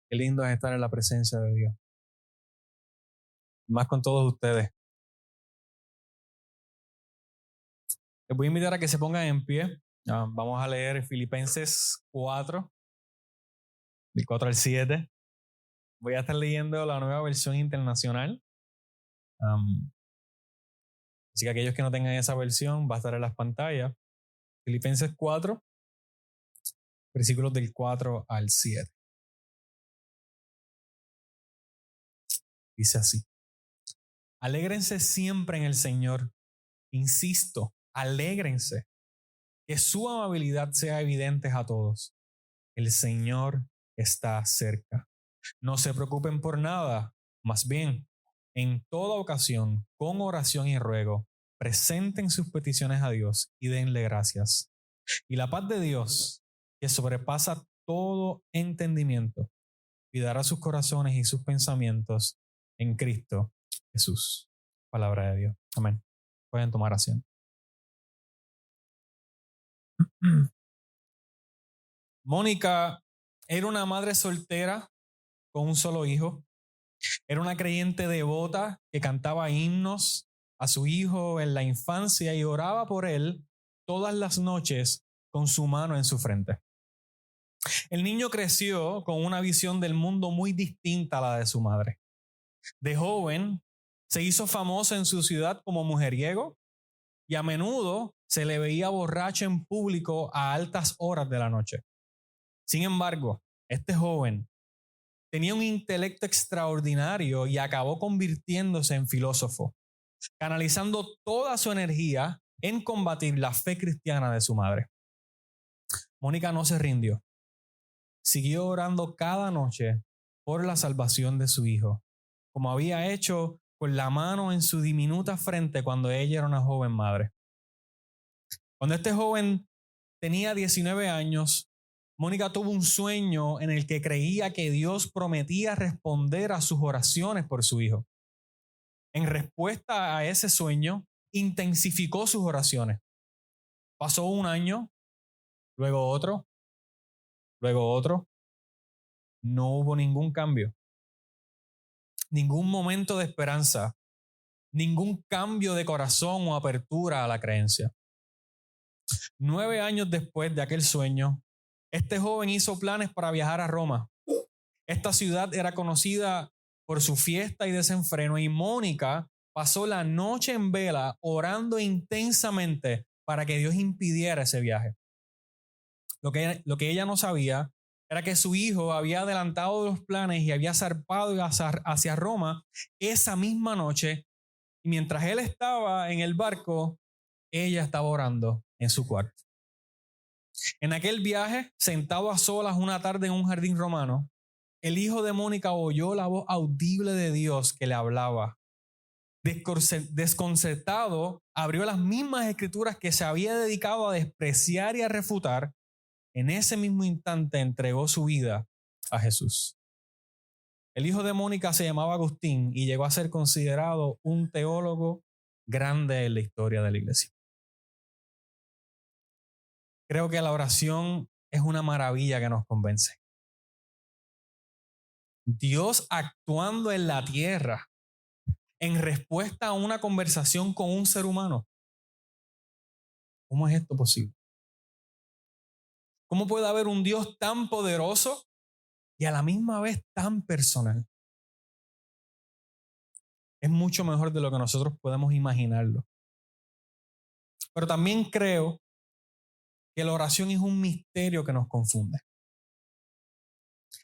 Qué lindo es estar en la presencia de Dios. Más con todos ustedes. Les voy a invitar a que se pongan en pie. Vamos a leer Filipenses 4, del 4 al 7. Voy a estar leyendo la nueva versión internacional. Así que aquellos que no tengan esa versión, va a estar en las pantallas. Filipenses 4, versículos del 4 al 7. Dice así: Alégrense siempre en el Señor. Insisto, alégrense. Que su amabilidad sea evidente a todos. El Señor está cerca. No se preocupen por nada, más bien, en toda ocasión, con oración y ruego, presenten sus peticiones a Dios y denle gracias. Y la paz de Dios, que sobrepasa todo entendimiento, cuidará sus corazones y sus pensamientos en Cristo Jesús. Palabra de Dios. Amén. Pueden tomar asiento. Mónica era una madre soltera con un solo hijo. Era una creyente devota que cantaba himnos a su hijo en la infancia y oraba por él todas las noches con su mano en su frente. El niño creció con una visión del mundo muy distinta a la de su madre. De joven, se hizo famoso en su ciudad como mujeriego y a menudo se le veía borracho en público a altas horas de la noche. Sin embargo, este joven tenía un intelecto extraordinario y acabó convirtiéndose en filósofo, canalizando toda su energía en combatir la fe cristiana de su madre. Mónica no se rindió. Siguió orando cada noche por la salvación de su hijo, como había hecho con la mano en su diminuta frente cuando ella era una joven madre. Cuando este joven tenía 19 años, Mónica tuvo un sueño en el que creía que Dios prometía responder a sus oraciones por su hijo. En respuesta a ese sueño, intensificó sus oraciones. Pasó un año, luego otro, luego otro. No hubo ningún cambio, ningún momento de esperanza, ningún cambio de corazón o apertura a la creencia. 9 años después de aquel sueño, este joven hizo planes para viajar a Roma. Esta ciudad era conocida por su fiesta y desenfreno y Mónica pasó la noche en vela orando intensamente para que Dios impidiera ese viaje. Lo que ella no sabía era que su hijo había adelantado los planes y había zarpado hacia Roma esa misma noche, y mientras él estaba en el barco, ella estaba orando en su cuarto. En aquel viaje, sentado a solas una tarde en un jardín romano, el hijo de Mónica oyó la voz audible de Dios que le hablaba. Desconcertado, abrió las mismas escrituras que se había dedicado a despreciar y a refutar. En ese mismo instante entregó su vida a Jesús. El hijo de Mónica se llamaba Agustín y llegó a ser considerado un teólogo grande en la historia de la iglesia. Creo que la oración es una maravilla que nos convence. Dios actuando en la tierra en respuesta a una conversación con un ser humano. ¿Cómo es esto posible? ¿Cómo puede haber un Dios tan poderoso y a la misma vez tan personal? Es mucho mejor de lo que nosotros podemos imaginarlo. Pero también creo que la oración es un misterio que nos confunde.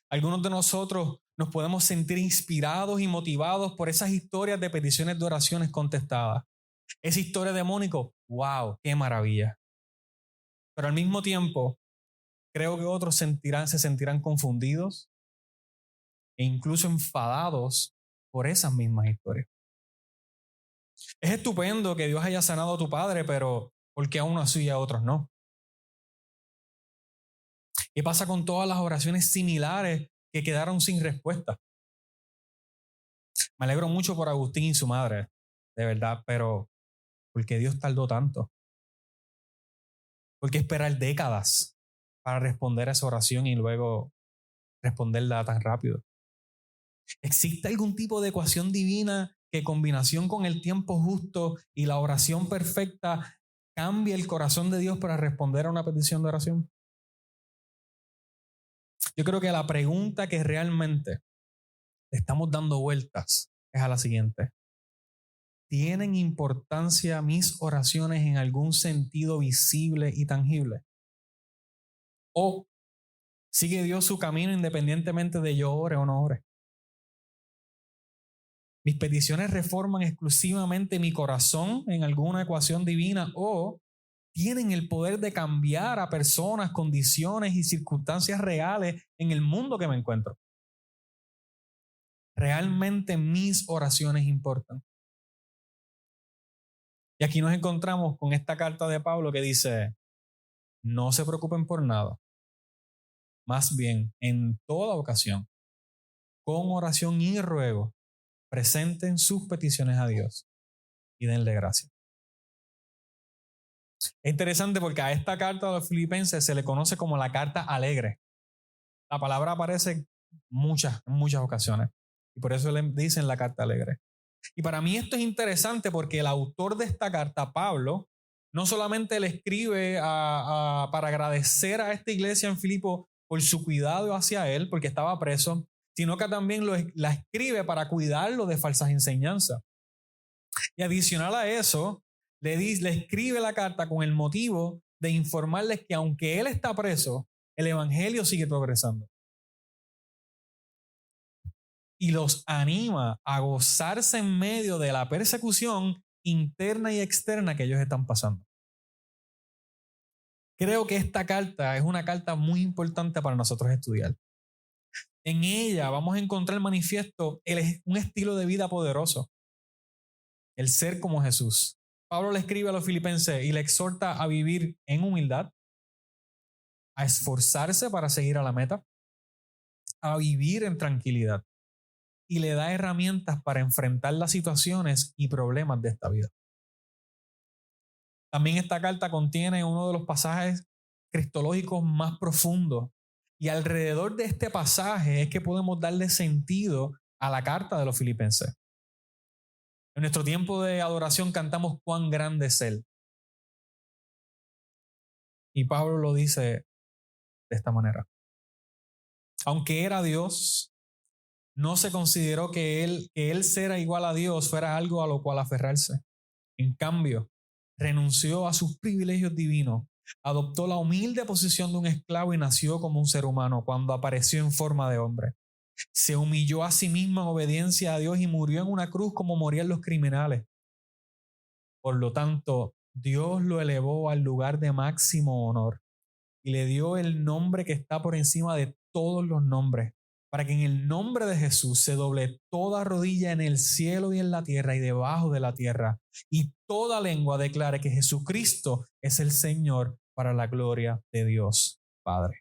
Algunos de nosotros nos podemos sentir inspirados y motivados por esas historias de peticiones de oraciones contestadas. Esa historia de Mónico, wow, qué maravilla. Pero al mismo tiempo, creo que otros se sentirán confundidos e incluso enfadados por esas mismas historias. Es estupendo que Dios haya sanado a tu padre, pero ¿por qué a uno así y a otros no? ¿Qué pasa con todas las oraciones similares que quedaron sin respuesta? Me alegro mucho por Agustín y su madre, de verdad, pero ¿por qué Dios tardó tanto? ¿Por qué esperar décadas para responder a esa oración y luego responderla tan rápido. ¿Existe algún tipo de ecuación divina que en combinación con el tiempo justo y la oración perfecta cambie el corazón de Dios para responder a una petición de oración? Yo creo que la pregunta que realmente estamos dando vueltas es a la siguiente. ¿Tienen importancia mis oraciones en algún sentido visible y tangible? ¿O sigue Dios su camino independientemente de yo ore o no ore? ¿Mis peticiones reforman exclusivamente mi corazón en alguna ecuación divina o tienen el poder de cambiar a personas, condiciones y circunstancias reales en el mundo que me encuentro? ¿Realmente mis oraciones importan? Y aquí nos encontramos con esta carta de Pablo que dice, no se preocupen por nada, más bien en toda ocasión, con oración y ruego, presenten sus peticiones a Dios y denle gracias. Es interesante porque a esta carta de los Filipenses se le conoce como la carta alegre. La palabra aparece en muchas ocasiones y por eso le dicen la carta alegre. Y para mí esto es interesante porque el autor de esta carta, Pablo, no solamente le escribe para agradecer a esta iglesia en Filipo por su cuidado hacia él, porque estaba preso, sino que también la escribe para cuidarlo de falsas enseñanzas. Y adicional a eso, le escribe la carta con el motivo de informarles que aunque él está preso, el evangelio sigue progresando. Y los anima a gozarse en medio de la persecución interna y externa que ellos están pasando. Creo que esta carta es una carta muy importante para nosotros estudiar. En ella vamos a encontrar manifiesto un estilo de vida poderoso, el ser como Jesús. Pablo le escribe a los filipenses y le exhorta a vivir en humildad, a esforzarse para seguir a la meta, a vivir en tranquilidad y le da herramientas para enfrentar las situaciones y problemas de esta vida. También esta carta contiene uno de los pasajes cristológicos más profundos y alrededor de este pasaje es que podemos darle sentido a la carta de los filipenses. En nuestro tiempo de adoración cantamos cuán grande es Él. Y Pablo lo dice de esta manera. Aunque era Dios, no se consideró que él ser igual a Dios fuera algo a lo cual aferrarse. En cambio, renunció a sus privilegios divinos, adoptó la humilde posición de un esclavo y nació como un ser humano cuando apareció en forma de hombre. Se humilló a sí mismo en obediencia a Dios y murió en una cruz como morían los criminales. Por lo tanto, Dios lo elevó al lugar de máximo honor y le dio el nombre que está por encima de todos los nombres, para que en el nombre de Jesús se doble toda rodilla en el cielo y en la tierra y debajo de la tierra, y toda lengua declare que Jesucristo es el Señor, para la gloria de Dios Padre.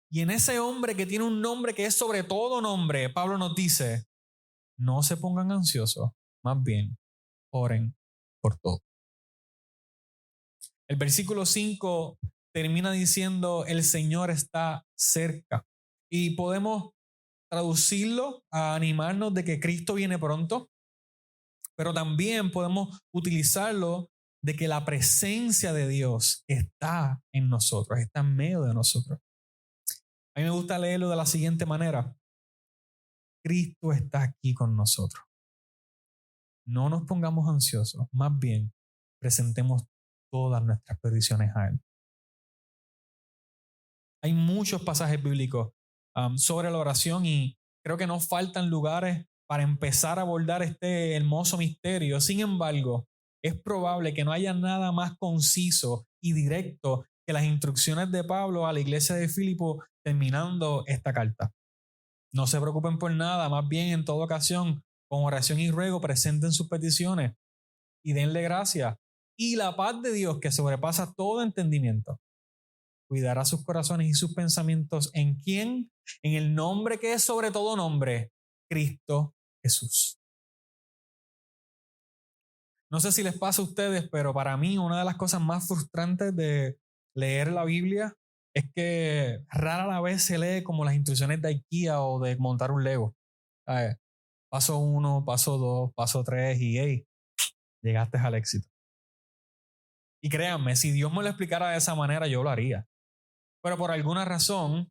Y en ese hombre que tiene un nombre que es sobre todo nombre, Pablo nos dice, no se pongan ansiosos, más bien oren por todo. El versículo 5 termina diciendo, el Señor está cerca. Y podemos traducirlo a animarnos de que Cristo viene pronto, pero también podemos utilizarlo de que la presencia de Dios está en nosotros, está en medio de nosotros. A mí me gusta leerlo de la siguiente manera. Cristo está aquí con nosotros. No nos pongamos ansiosos, más bien presentemos todas nuestras peticiones a Él. Hay muchos pasajes bíblicos sobre la oración y creo que nos faltan lugares para empezar a abordar este hermoso misterio. Sin embargo, es probable que no haya nada más conciso y directo que las instrucciones de Pablo a la iglesia de Filipo terminando esta carta. No se preocupen por nada, más bien en toda ocasión, con oración y ruego, presenten sus peticiones y denle gracias. Y la paz de Dios, que sobrepasa todo entendimiento, cuidará sus corazones y sus pensamientos en quién, en el nombre que es sobre todo nombre, Cristo Jesús. No sé si les pasa a ustedes, pero para mí una de las cosas más frustrantes de leer la Biblia es que rara la vez se lee como las instrucciones de IKEA o de montar un Lego. ¿Sabes? Paso 1, paso 2, paso 3 y hey, llegaste al éxito. Y créanme, si Dios me lo explicara de esa manera, yo lo haría. Pero por alguna razón,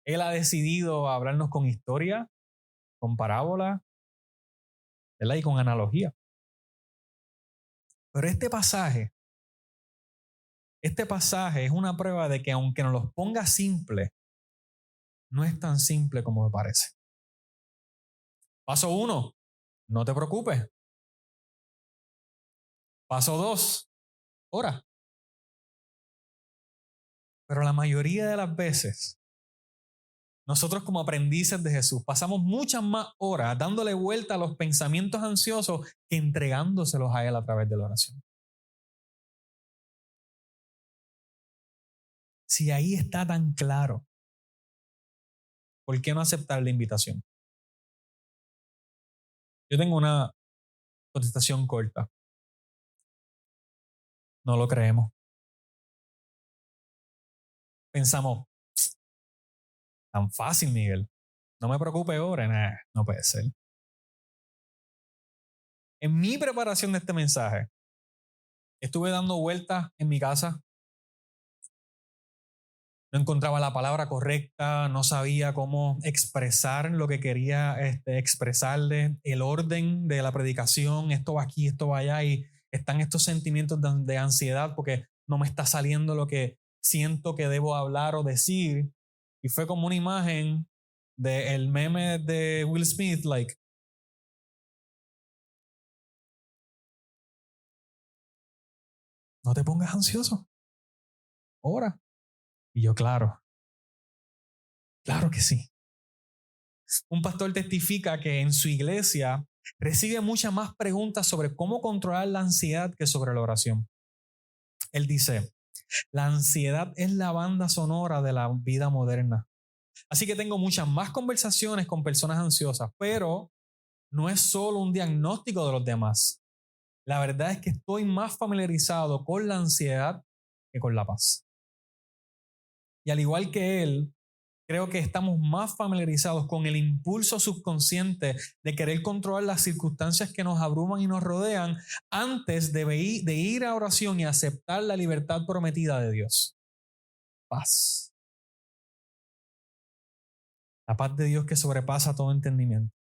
Él ha decidido hablarnos con historia, con parábola, ¿verdad? Y con analogía. Pero este pasaje es una prueba de que aunque nos los ponga simple, no es tan simple como me parece. Paso 1, no te preocupes. Paso 2, ora. Pero la mayoría de las veces, nosotros como aprendices de Jesús pasamos muchas más horas dándole vuelta a los pensamientos ansiosos que entregándoselos a Él a través de la oración. Si ahí está tan claro, ¿por qué no aceptar la invitación? Yo tengo una contestación corta. No lo creemos. Pensamos, tan fácil, Miguel. No me preocupe ahora. Nah, no puede ser. En mi preparación de este mensaje, estuve dando vueltas en mi casa. No encontraba la palabra correcta, no sabía cómo expresar lo que quería expresarle, el orden de la predicación, esto va aquí, esto va allá, y están estos sentimientos de ansiedad porque no me está saliendo lo que siento que debo hablar o decir. Y fue como una imagen del meme de Will Smith, like, no te pongas ansioso, ora. Y yo, claro que sí. Un pastor testifica que en su iglesia recibe muchas más preguntas sobre cómo controlar la ansiedad que sobre la oración. Él dice, la ansiedad es la banda sonora de la vida moderna. Así que tengo muchas más conversaciones con personas ansiosas, pero no es solo un diagnóstico de los demás. La verdad es que estoy más familiarizado con la ansiedad que con la paz. Y al igual que él, creo que estamos más familiarizados con el impulso subconsciente de querer controlar las circunstancias que nos abruman y nos rodean antes de ir a oración y aceptar la libertad prometida de Dios. Paz. La paz de Dios que sobrepasa todo entendimiento,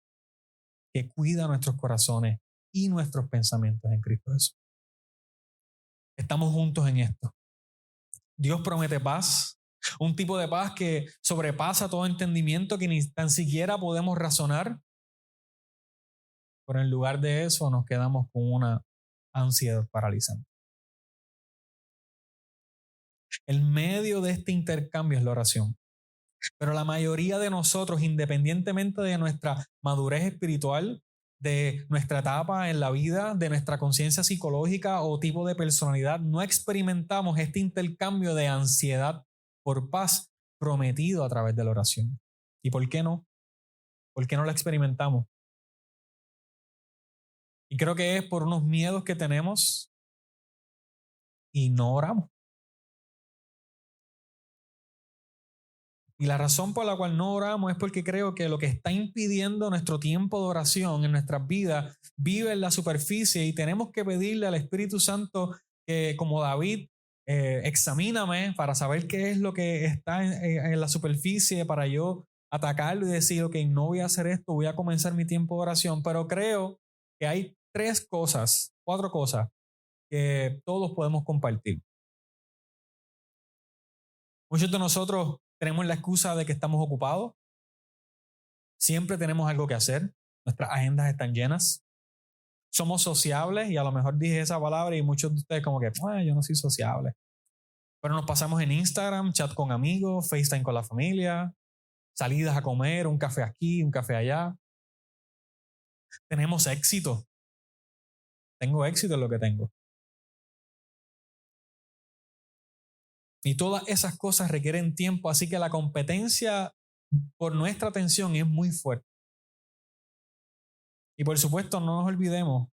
que cuida nuestros corazones y nuestros pensamientos en Cristo Jesús. Estamos juntos en esto. Dios promete paz, un tipo de paz que sobrepasa todo entendimiento, que ni tan siquiera podemos razonar. Pero en lugar de eso nos quedamos con una ansiedad paralizante. El medio de este intercambio es la oración. Pero la mayoría de nosotros, independientemente de nuestra madurez espiritual, de nuestra etapa en la vida, de nuestra conciencia psicológica o tipo de personalidad, no experimentamos este intercambio de ansiedad por paz prometido a través de la oración. ¿Y por qué no? ¿Por qué no la experimentamos? Y creo que es por unos miedos que tenemos y no oramos. Y la razón por la cual no oramos es porque creo que lo que está impidiendo nuestro tiempo de oración en nuestras vidas vive en la superficie y tenemos que pedirle al Espíritu Santo que, como David, examíname para saber qué es lo que está en la superficie para yo atacarlo y decir, ok, no voy a hacer esto, voy a comenzar mi tiempo de oración. Pero creo que hay 4 cosas que todos podemos compartir. Muchos de nosotros tenemos la excusa de que estamos ocupados. Siempre tenemos algo que hacer. Nuestras agendas están llenas. Somos sociables y a lo mejor dije esa palabra y muchos de ustedes como que, yo no soy sociable. Pero nos pasamos en Instagram, chat con amigos, FaceTime con la familia, salidas a comer, un café aquí, un café allá. Tenemos éxito. Tengo éxito en lo que tengo. Y todas esas cosas requieren tiempo, así que la competencia por nuestra atención es muy fuerte. Y por supuesto, no nos olvidemos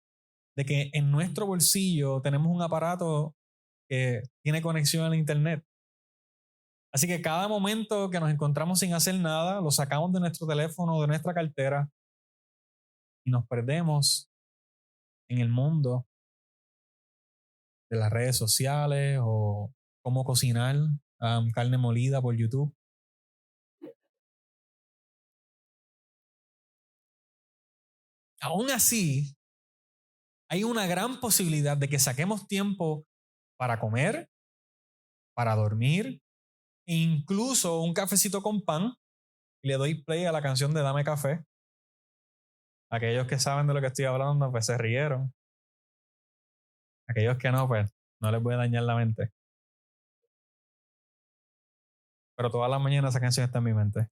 de que en nuestro bolsillo tenemos un aparato que tiene conexión al internet. Así que cada momento que nos encontramos sin hacer nada, lo sacamos de nuestro teléfono, de nuestra cartera y nos perdemos en el mundo de las redes sociales o cómo cocinar carne molida por YouTube. Aún así, hay una gran posibilidad de que saquemos tiempo para comer, para dormir, e incluso un cafecito con pan. Y le doy play a la canción de Dame Café. Aquellos que saben de lo que estoy hablando, pues se rieron. Aquellos que no, pues no les voy a dañar la mente. Pero todas las mañanas esa canción está en mi mente.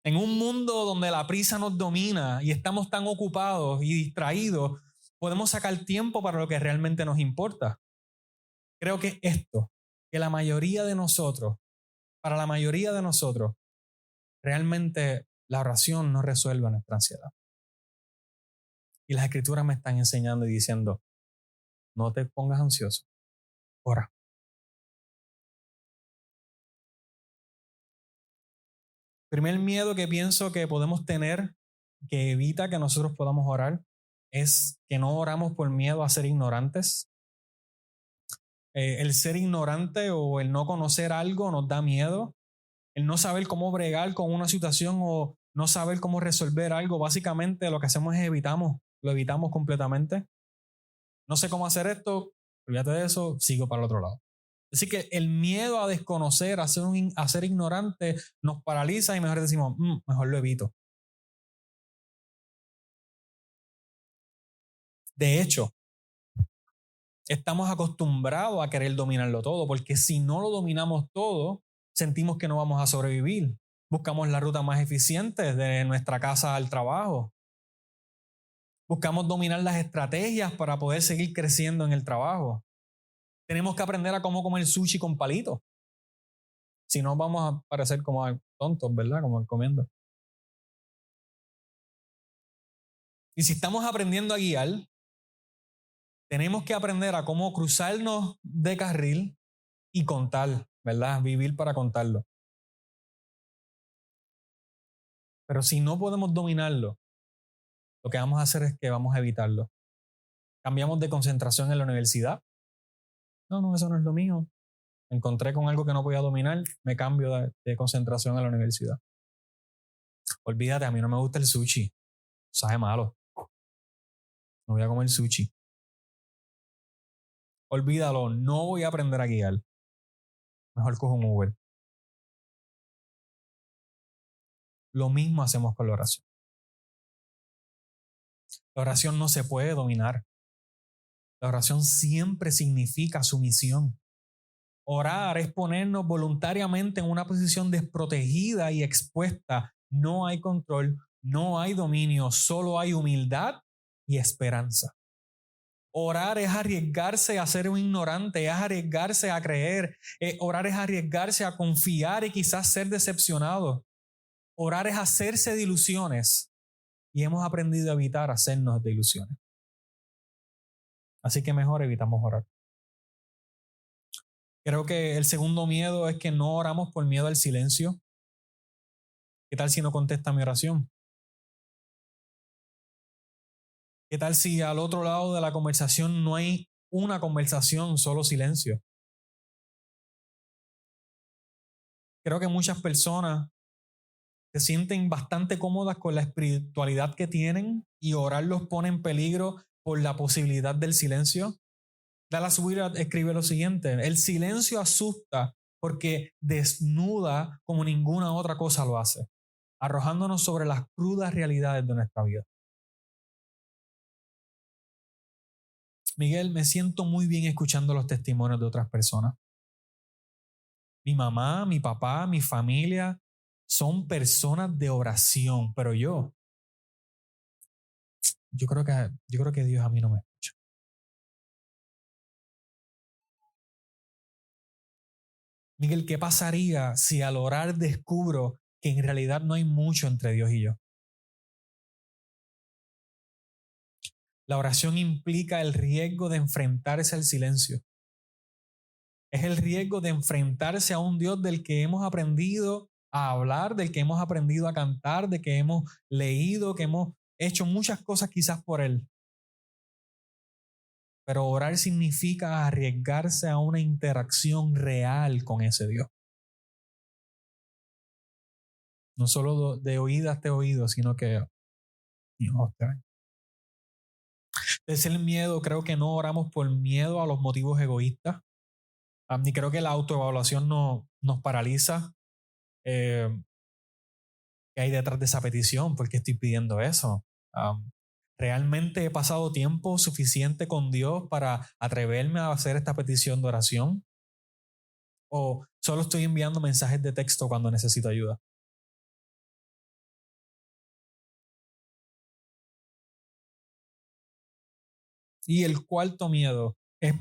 En un mundo donde la prisa nos domina y estamos tan ocupados y distraídos, podemos sacar tiempo para lo que realmente nos importa. Creo que esto, que la mayoría de nosotros, para la mayoría de nosotros, realmente la oración no resuelve nuestra ansiedad. Y las escrituras me están enseñando y diciendo, no te pongas ansioso, ora. Primer miedo que pienso que podemos tener que evita que nosotros podamos orar es que no oramos por miedo a ser ignorantes. El ser ignorante o el no conocer algo nos da miedo. El no saber cómo bregar con una situación o no saber cómo resolver algo, básicamente lo que hacemos es lo evitamos completamente. No sé cómo hacer esto, olvídate de eso, sigo para el otro lado. Así que el miedo a desconocer, a ser ignorante, nos paraliza y mejor decimos, mejor lo evito. De hecho, estamos acostumbrados a querer dominarlo todo, porque si no lo dominamos todo, sentimos que no vamos a sobrevivir. Buscamos la ruta más eficiente de nuestra casa al trabajo. Buscamos dominar las estrategias para poder seguir creciendo en el trabajo. Tenemos que aprender a cómo comer sushi con palitos. Si no, vamos a parecer como tontos, ¿verdad? Como comiendo. Y si estamos aprendiendo a guiar, tenemos que aprender a cómo cruzarnos de carril y contar, ¿verdad? Vivir para contarlo. Pero si no podemos dominarlo, lo que vamos a hacer es que vamos a evitarlo. Cambiamos de concentración en la universidad. No, eso no es lo mío. Me encontré con algo que no podía dominar, me cambio de concentración en la universidad. Olvídate, a mí no me gusta el sushi. Sabe malo. No voy a comer sushi. Olvídalo, no voy a aprender a guiar. Mejor cojo un Uber. Lo mismo hacemos con la oración. La oración no se puede dominar. La oración siempre significa sumisión. Orar es ponernos voluntariamente en una posición desprotegida y expuesta. No hay control, no hay dominio, solo hay humildad y esperanza. Orar es arriesgarse a ser un ignorante, es arriesgarse a creer. Orar es arriesgarse a confiar y quizás ser decepcionado. Orar es hacerse de ilusiones y hemos aprendido a evitar hacernos de ilusiones. Así que mejor evitamos orar. Creo que el segundo miedo es que no oramos por miedo al silencio. ¿Qué tal si no contesta mi oración? ¿Qué tal si al otro lado de la conversación no hay una conversación, solo silencio? Creo que muchas personas se sienten bastante cómodas con la espiritualidad que tienen y orar los pone en peligro por la posibilidad del silencio. Dallas Willard escribe lo siguiente: el silencio asusta porque desnuda como ninguna otra cosa lo hace, arrojándonos sobre las crudas realidades de nuestra vida. Miguel, me siento muy bien escuchando los testimonios de otras personas. Mi mamá, mi papá, mi familia son personas de oración, pero yo creo que Dios a mí no me escucha. Miguel, ¿qué pasaría si al orar descubro que en realidad no hay mucho entre Dios y yo? La oración implica el riesgo de enfrentarse al silencio. Es el riesgo de enfrentarse a un Dios del que hemos aprendido a hablar, del que hemos aprendido a cantar, de que hemos leído, que hemos hecho muchas cosas quizás por Él. Pero orar significa arriesgarse a una interacción real con ese Dios. No solo de oídas te oído, sino que es el miedo. Creo que no oramos por miedo a los motivos egoístas. Ni creo que la autoevaluación nos paraliza. ¿Qué hay detrás de esa petición? ¿Por qué estoy pidiendo eso? ¿Realmente he pasado tiempo suficiente con Dios para atreverme a hacer esta petición de oración? ¿O solo estoy enviando mensajes de texto cuando necesito ayuda? Y el cuarto miedo es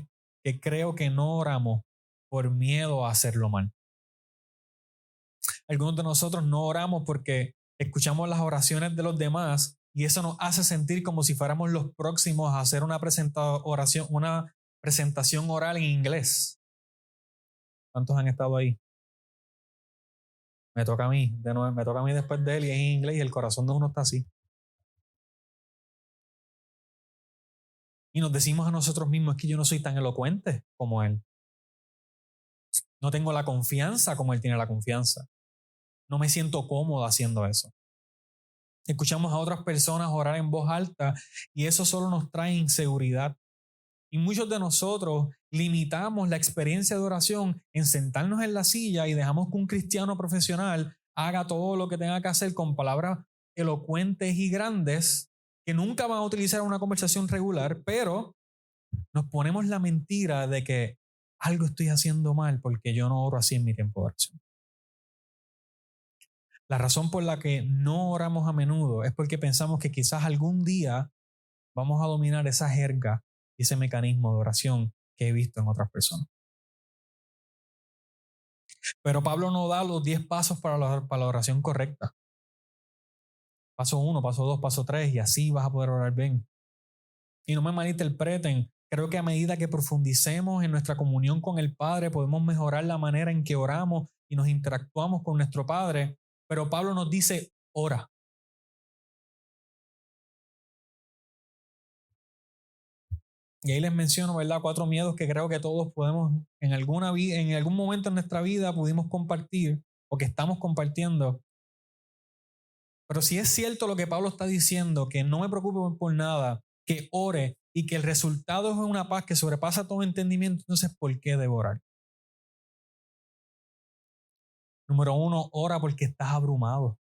que creo que no oramos por miedo a hacerlo mal. Algunos de nosotros no oramos porque escuchamos las oraciones de los demás y eso nos hace sentir como si fuéramos los próximos a hacer una presentación oral en inglés. ¿Cuántos han estado ahí? Me toca a mí, de nuevo, me toca a mí después de él y es en inglés y el corazón de uno está así. Y nos decimos a nosotros mismos, es que yo no soy tan elocuente como él. No tengo la confianza como él tiene la confianza. No me siento cómodo haciendo eso. Escuchamos a otras personas orar en voz alta y eso solo nos trae inseguridad. Y muchos de nosotros limitamos la experiencia de oración en sentarnos en la silla y dejamos que un cristiano profesional haga todo lo que tenga que hacer con palabras elocuentes y grandes que nunca van a utilizar en una conversación regular, pero nos ponemos la mentira de que algo estoy haciendo mal porque yo no oro así en mi tiempo de oración. La razón por la que no oramos a menudo es porque pensamos que quizás algún día vamos a dominar esa jerga y ese mecanismo de oración que he visto en otras personas. Pero Pablo no da los 10 pasos para la oración correcta. Paso 1, paso 2, paso 3 y así vas a poder orar bien. Y no me malinterpreten, creo que a medida que profundicemos en nuestra comunión con el Padre podemos mejorar la manera en que oramos y nos interactuamos con nuestro Padre. Pero Pablo nos dice, ora. Y ahí les menciono, ¿verdad? 4 miedos que creo que todos podemos, en algún momento en nuestra vida pudimos compartir o que estamos compartiendo. Pero si es cierto lo que Pablo está diciendo, que no me preocupe por nada, que ore y que el resultado es una paz que sobrepasa todo entendimiento, entonces ¿por qué debo orar? Número 1, ora porque estás abrumado.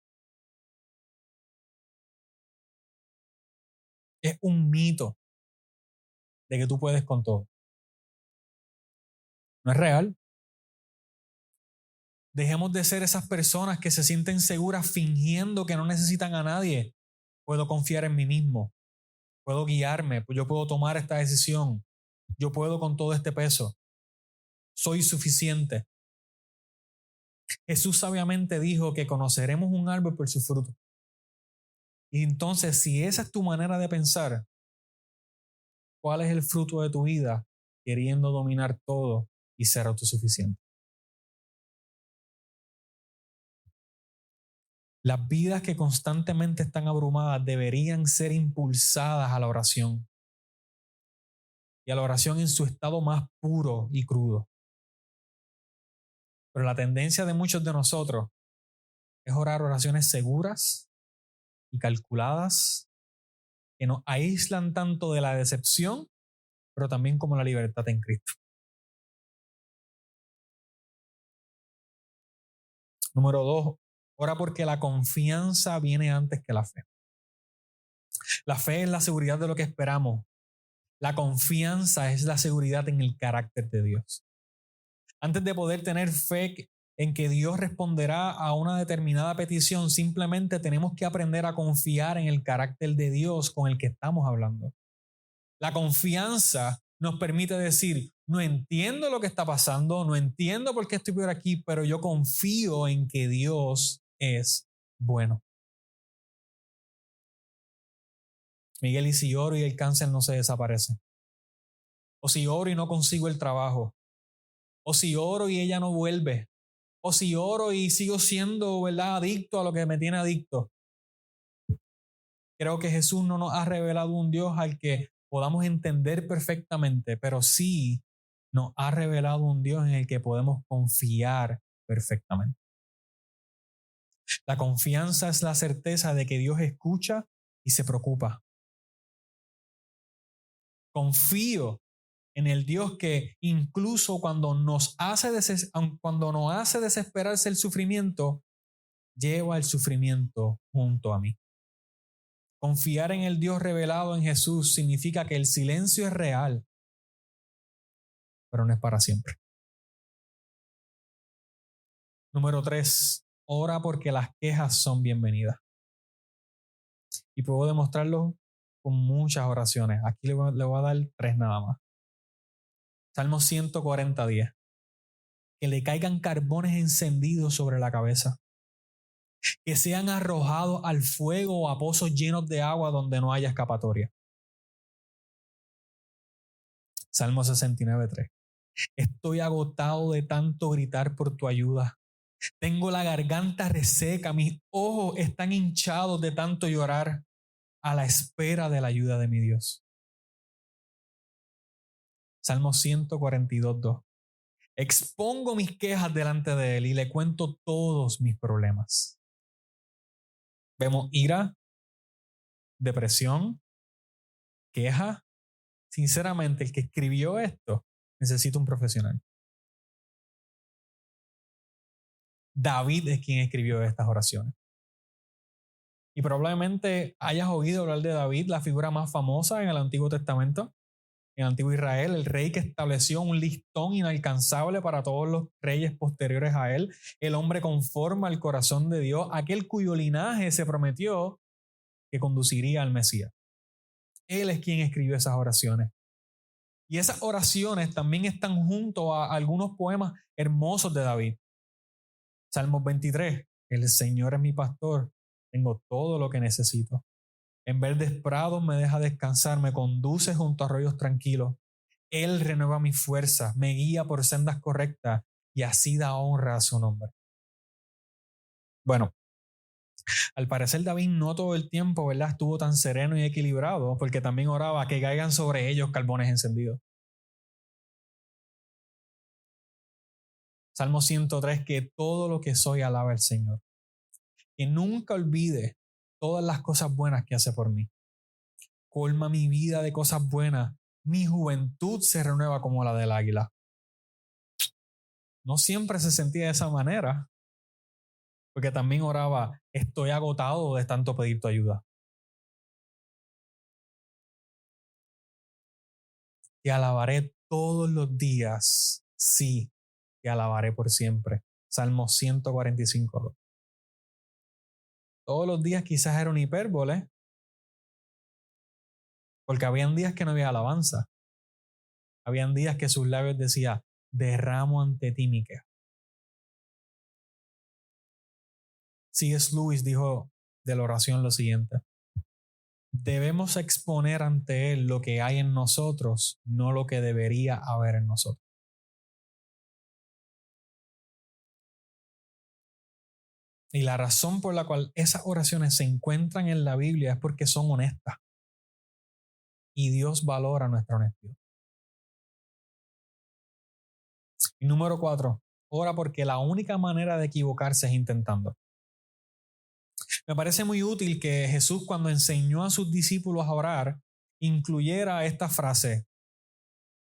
Es un mito de que tú puedes con todo. No es real. Dejemos de ser esas personas que se sienten seguras fingiendo que no necesitan a nadie. Puedo confiar en mí mismo. Puedo guiarme. Yo puedo tomar esta decisión. Yo puedo con todo este peso. Soy suficiente. Jesús sabiamente dijo que conoceremos un árbol por su fruto. Y entonces, si esa es tu manera de pensar, ¿cuál es el fruto de tu vida queriendo dominar todo y ser autosuficiente? Las vidas que constantemente están abrumadas deberían ser impulsadas a la oración y a la oración en su estado más puro y crudo. Pero la tendencia de muchos de nosotros es orar oraciones seguras y calculadas que nos aíslan tanto de la decepción, pero también como la libertad en Cristo. Número 2, ora porque la confianza viene antes que la fe. La fe es la seguridad de lo que esperamos. La confianza es la seguridad en el carácter de Dios. Antes de poder tener fe en que Dios responderá a una determinada petición, simplemente tenemos que aprender a confiar en el carácter de Dios con el que estamos hablando. La confianza nos permite decir, no entiendo lo que está pasando, no entiendo por qué estoy por aquí, pero yo confío en que Dios es bueno. Miguel, y si oro y el cáncer no se desaparece, o si oro y no consigo el trabajo, O si oro y ella no vuelve. O si oro y sigo siendo, ¿verdad?, adicto a lo que me tiene adicto. Creo que Jesús no nos ha revelado un Dios al que podamos entender perfectamente, pero sí nos ha revelado un Dios en el que podemos confiar perfectamente. La confianza es la certeza de que Dios escucha y se preocupa. Confío en el Dios que incluso cuando nos hace desesperarse el sufrimiento, lleva el sufrimiento junto a mí. Confiar en el Dios revelado en Jesús significa que el silencio es real, pero no es para siempre. Número 3, ora porque las quejas son bienvenidas. Y puedo demostrarlo con muchas oraciones. Aquí le voy a dar 3 nada más. Salmo 140, 10. Que le caigan carbones encendidos sobre la cabeza. Que sean arrojados al fuego o a pozos llenos de agua donde no haya escapatoria. Salmo 69, 3. Estoy agotado de tanto gritar por tu ayuda. Tengo la garganta reseca, mis ojos están hinchados de tanto llorar a la espera de la ayuda de mi Dios. Salmo 142, 2. Expongo mis quejas delante de Él y le cuento todos mis problemas. Vemos ira, depresión, queja. Sinceramente, el que escribió esto necesita un profesional. David es quien escribió estas oraciones. Y probablemente hayas oído hablar de David, la figura más famosa en el Antiguo Testamento, en el Antiguo Israel, el rey que estableció un listón inalcanzable para todos los reyes posteriores a él, el hombre conforme al corazón de Dios, aquel cuyo linaje se prometió que conduciría al Mesías. Él es quien escribió esas oraciones. Y esas oraciones también están junto a algunos poemas hermosos de David. Salmos 23, el Señor es mi pastor, tengo todo lo que necesito. En verdes prados me deja descansar, me conduce junto a arroyos tranquilos. Él renueva mi fuerza, me guía por sendas correctas y así da honra a su nombre. Bueno, al parecer David no todo el tiempo, ¿verdad?, estuvo tan sereno y equilibrado, porque también oraba que caigan sobre ellos carbones encendidos. Salmo 103, que todo lo que soy alaba al Señor. Que nunca olvide todas las cosas buenas que hace por mí. Colma mi vida de cosas buenas. Mi juventud se renueva como la del águila. No siempre se sentía de esa manera, porque también oraba, estoy agotado de tanto pedir tu ayuda. Te alabaré todos los días, sí, te alabaré por siempre. Salmo 145. Todos los días quizás era una hipérbole, porque habían días que no había alabanza. Habían días que sus labios decían, derramo ante ti mi queja. C.S. Lewis dijo de la oración lo siguiente: debemos exponer ante Él lo que hay en nosotros, no lo que debería haber en nosotros. Y la razón por la cual esas oraciones se encuentran en la Biblia es porque son honestas. Y Dios valora nuestra honestidad. Y número 4, ora porque la única manera de equivocarse es intentando. Me parece muy útil que Jesús, cuando enseñó a sus discípulos a orar, incluyera esta frase: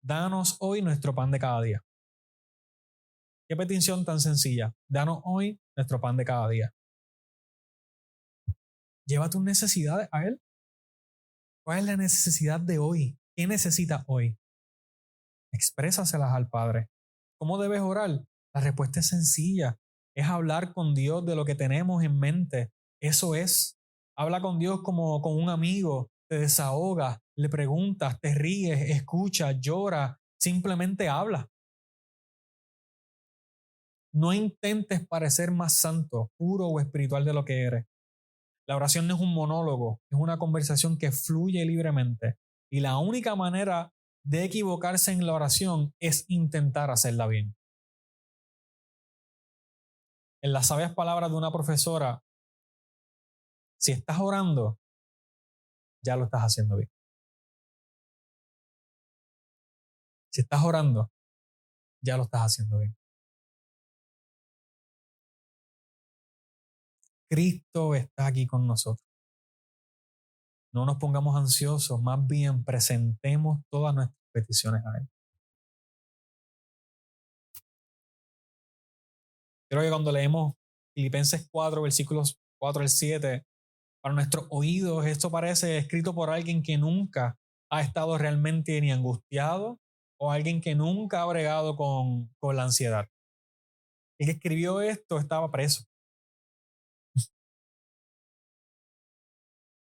danos hoy nuestro pan de cada día. Qué petición tan sencilla. Danos hoy nuestro pan de cada día. Lleva tus necesidades a Él. ¿Cuál es la necesidad de hoy? ¿Qué necesitas hoy? Exprésaselas al Padre. ¿Cómo debes orar? La respuesta es sencilla. Es hablar con Dios de lo que tenemos en mente. Eso es. Habla con Dios como con un amigo. Te desahogas, le preguntas, te ríes, escuchas, lloras. Simplemente habla. No intentes parecer más santo, puro o espiritual de lo que eres. La oración no es un monólogo, es una conversación que fluye libremente. Y la única manera de equivocarse en la oración es intentar hacerla bien. En las sabias palabras de una profesora, si estás orando, ya lo estás haciendo bien. Si estás orando, ya lo estás haciendo bien. Cristo está aquí con nosotros. No nos pongamos ansiosos, más bien presentemos todas nuestras peticiones a Él. Creo que cuando leemos Filipenses 4, versículos 4 al 7, para nuestros oídos esto parece escrito por alguien que nunca ha estado realmente ni angustiado o alguien que nunca ha bregado con la ansiedad. El que escribió esto estaba preso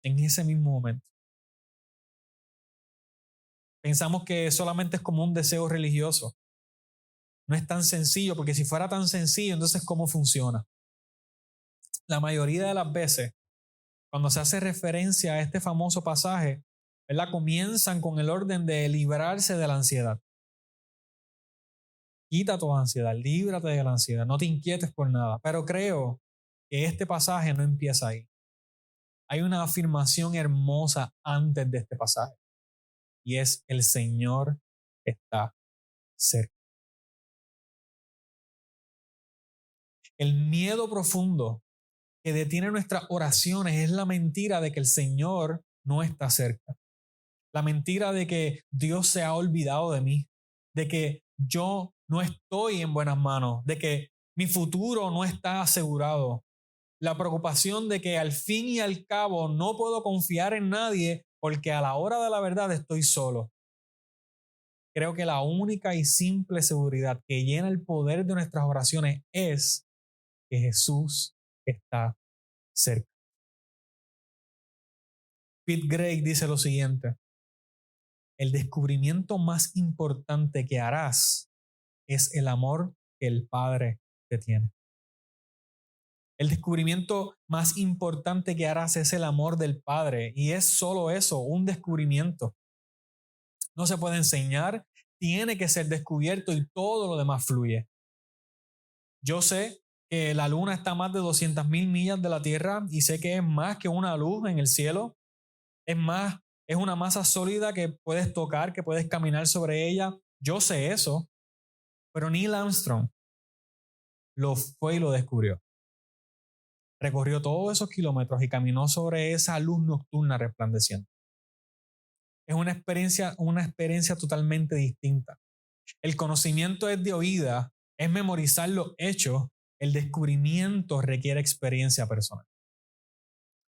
en ese mismo momento. Pensamos que solamente es como un deseo religioso. No es tan sencillo, porque si fuera tan sencillo, entonces ¿cómo funciona? La mayoría de las veces, cuando se hace referencia a este famoso pasaje, ¿verdad? Comienzan con el orden de librarse de la ansiedad. Quita tu ansiedad, líbrate de la ansiedad, no te inquietes por nada. Pero creo que este pasaje no empieza ahí. Hay una afirmación hermosa antes de este pasaje y es: el Señor está cerca. El miedo profundo que detiene nuestras oraciones es la mentira de que el Señor no está cerca. La mentira de que Dios se ha olvidado de mí, de que yo no estoy en buenas manos, de que mi futuro no está asegurado. La preocupación de que al fin y al cabo no puedo confiar en nadie porque a la hora de la verdad estoy solo. Creo que la única y simple seguridad que llena el poder de nuestras oraciones es que Jesús está cerca. Pete Gray dice lo siguiente: el descubrimiento más importante que harás es el amor que el Padre te tiene. El descubrimiento más importante que harás es el amor del Padre, y es solo eso, un descubrimiento. No se puede enseñar, tiene que ser descubierto y todo lo demás fluye. Yo sé que la luna está a más de 200,000 millas de la Tierra y sé que es más que una luz en el cielo. Es más, es una masa sólida que puedes tocar, que puedes caminar sobre ella. Yo sé eso, pero Neil Armstrong lo fue y lo descubrió. Recorrió todos esos kilómetros y caminó sobre esa luz nocturna resplandeciente. Es una experiencia totalmente distinta. El conocimiento es de oída, es memorizar los hechos. El descubrimiento requiere experiencia personal.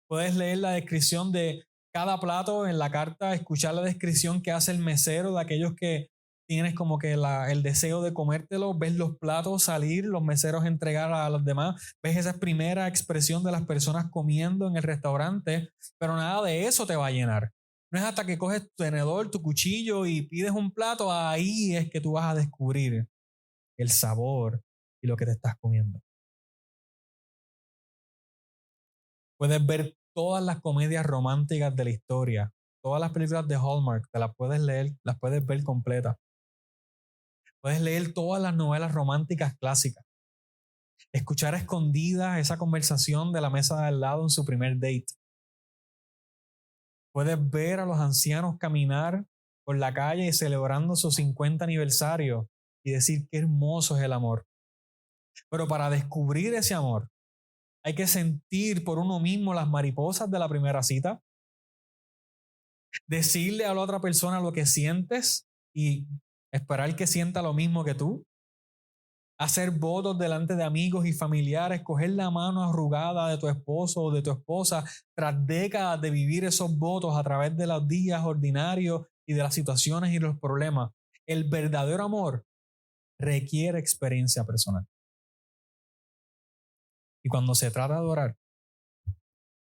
Puedes leer la descripción de cada plato en la carta, escuchar la descripción que hace el mesero de aquellos que tienes como que el deseo de comértelo, ves los platos salir, los meseros entregar a los demás, ves esa primera expresión de las personas comiendo en el restaurante, pero nada de eso te va a llenar. No es hasta que coges tu tenedor, tu cuchillo y pides un plato, ahí es que tú vas a descubrir el sabor y lo que te estás comiendo. Puedes ver todas las comedias románticas de la historia, todas las películas de Hallmark, te las puedes leer, las puedes ver completas. Puedes leer todas las novelas románticas clásicas, escuchar a escondidas esa conversación de la mesa de al lado en su primer date. Puedes ver a los ancianos caminar por la calle celebrando su 50 aniversario y decir qué hermoso es el amor. Pero para descubrir ese amor, hay que sentir por uno mismo las mariposas de la primera cita, decirle a la otra persona lo que sientes y esperar que sienta lo mismo que tú, hacer votos delante de amigos y familiares, coger la mano arrugada de tu esposo o de tu esposa tras décadas de vivir esos votos a través de los días ordinarios y de las situaciones y los problemas. El verdadero amor requiere experiencia personal. Y cuando se trata de orar,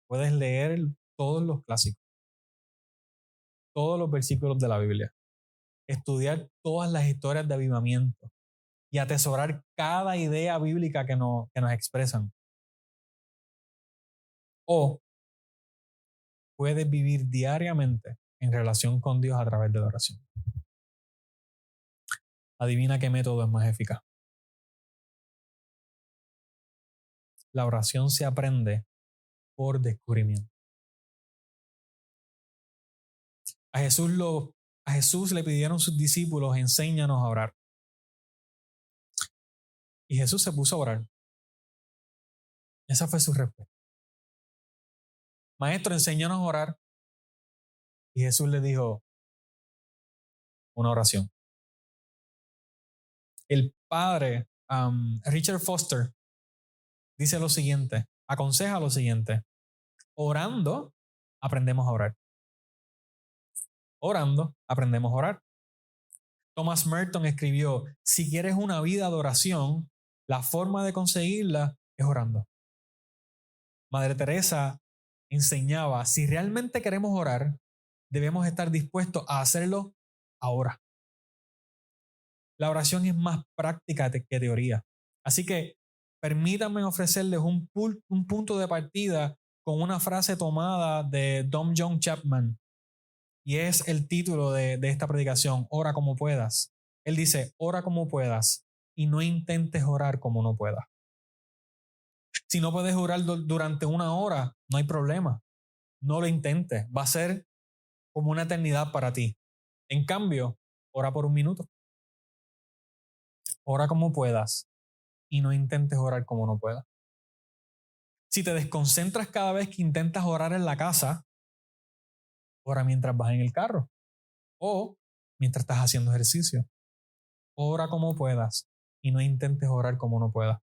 puedes leer todos los clásicos, todos los versículos de la Biblia, estudiar todas las historias de avivamiento y atesorar cada idea bíblica que nos expresan. O puedes vivir diariamente en relación con Dios a través de la oración. Adivina qué método es más eficaz. La oración se aprende por descubrimiento. A Jesús le pidieron sus discípulos, enséñanos a orar. Y Jesús se puso a orar. Esa fue su respuesta. Maestro, enséñanos a orar. Y Jesús le dijo una oración. El padre, Richard Foster, dice lo siguiente, aconseja lo siguiente: orando, aprendemos a orar. Orando, aprendemos a orar. Thomas Merton escribió, si quieres una vida de oración, la forma de conseguirla es orando. Madre Teresa enseñaba, si realmente queremos orar, debemos estar dispuestos a hacerlo ahora. La oración es más práctica que teoría. Así que permítanme ofrecerles un punto de partida con una frase tomada de Dom John Chapman. Y es el título de esta predicación, ora como puedas. Él dice, ora como puedas y no intentes orar como no puedas. Si no puedes orar durante una hora, no hay problema. No lo intentes. Va a ser como una eternidad para ti. En cambio, ora por un minuto. Ora como puedas y no intentes orar como no puedas. Si te desconcentras cada vez que intentas orar en la casa, ora mientras vas en el carro o mientras estás haciendo ejercicio. Ora como puedas y no intentes orar como no puedas.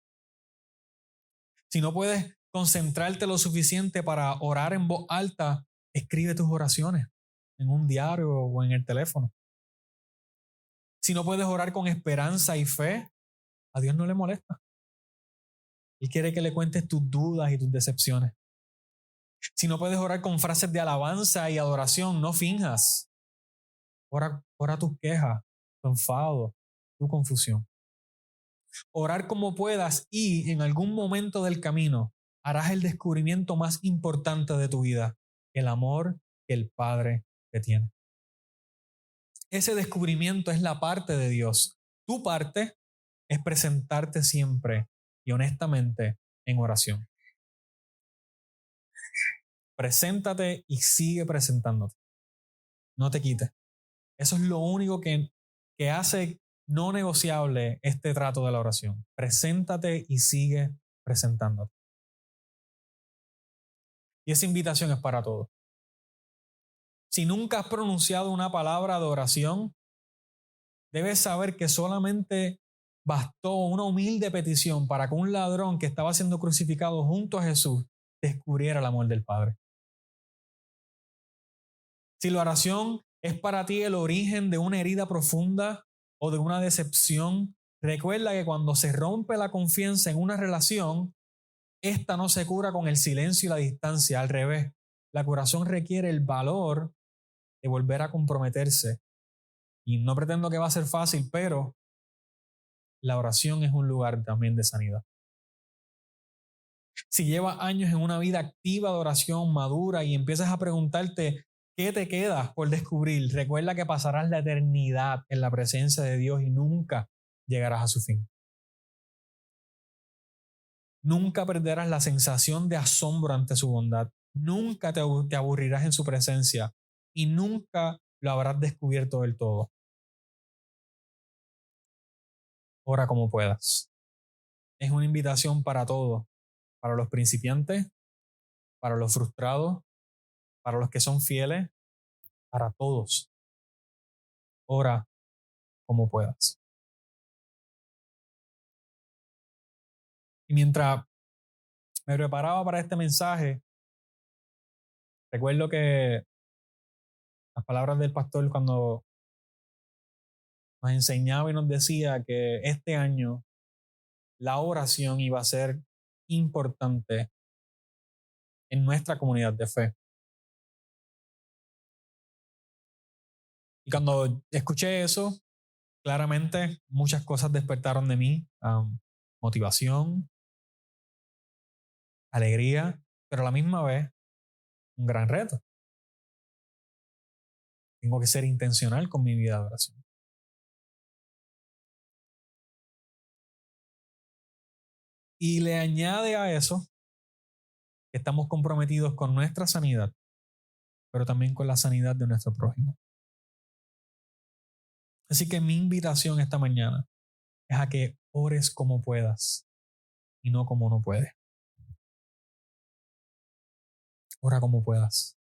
Si no puedes concentrarte lo suficiente para orar en voz alta, escribe tus oraciones en un diario o en el teléfono. Si no puedes orar con esperanza y fe, a Dios no le molesta. Él quiere que le cuentes tus dudas y tus decepciones. Si no puedes orar con frases de alabanza y adoración, no finjas. Ora tus quejas, tu enfado, tu confusión. Orar como puedas y en algún momento del camino harás el descubrimiento más importante de tu vida, el amor que el Padre te tiene. Ese descubrimiento es la parte de Dios. Tu parte es presentarte siempre y honestamente en oración. Preséntate y sigue presentándote. No te quites. Eso es lo único que hace no negociable este trato de la oración. Preséntate y sigue presentándote. Y esa invitación es para todos. Si nunca has pronunciado una palabra de oración, debes saber que solamente bastó una humilde petición para que un ladrón que estaba siendo crucificado junto a Jesús descubriera el amor del Padre. Si la oración es para ti el origen de una herida profunda o de una decepción, recuerda que cuando se rompe la confianza en una relación, esta no se cura con el silencio y la distancia, al revés. La curación requiere el valor de volver a comprometerse. Y no pretendo que va a ser fácil, pero la oración es un lugar también de sanidad. Si llevas años en una vida activa de oración madura y empiezas a preguntarte qué te queda por descubrir, recuerda que pasarás la eternidad en la presencia de Dios y nunca llegarás a su fin. Nunca perderás la sensación de asombro ante su bondad. Nunca te aburrirás en su presencia y nunca lo habrás descubierto del todo. Ora como puedas. Es una invitación para todos, para los principiantes, para los frustrados, para los que son fieles, para todos. Ora como puedas. Y mientras me preparaba para este mensaje, recuerdo que las palabras del pastor cuando nos enseñaba y nos decía que este año la oración iba a ser importante en nuestra comunidad de fe. Y cuando escuché eso, claramente muchas cosas despertaron de mí, motivación, alegría, pero a la misma vez un gran reto. Tengo que ser intencional con mi vida de oración. Y le añade a eso que estamos comprometidos con nuestra sanidad, pero también con la sanidad de nuestro prójimo. Así que mi invitación esta mañana es a que ores como puedas y no como no puedes. Ora como puedas.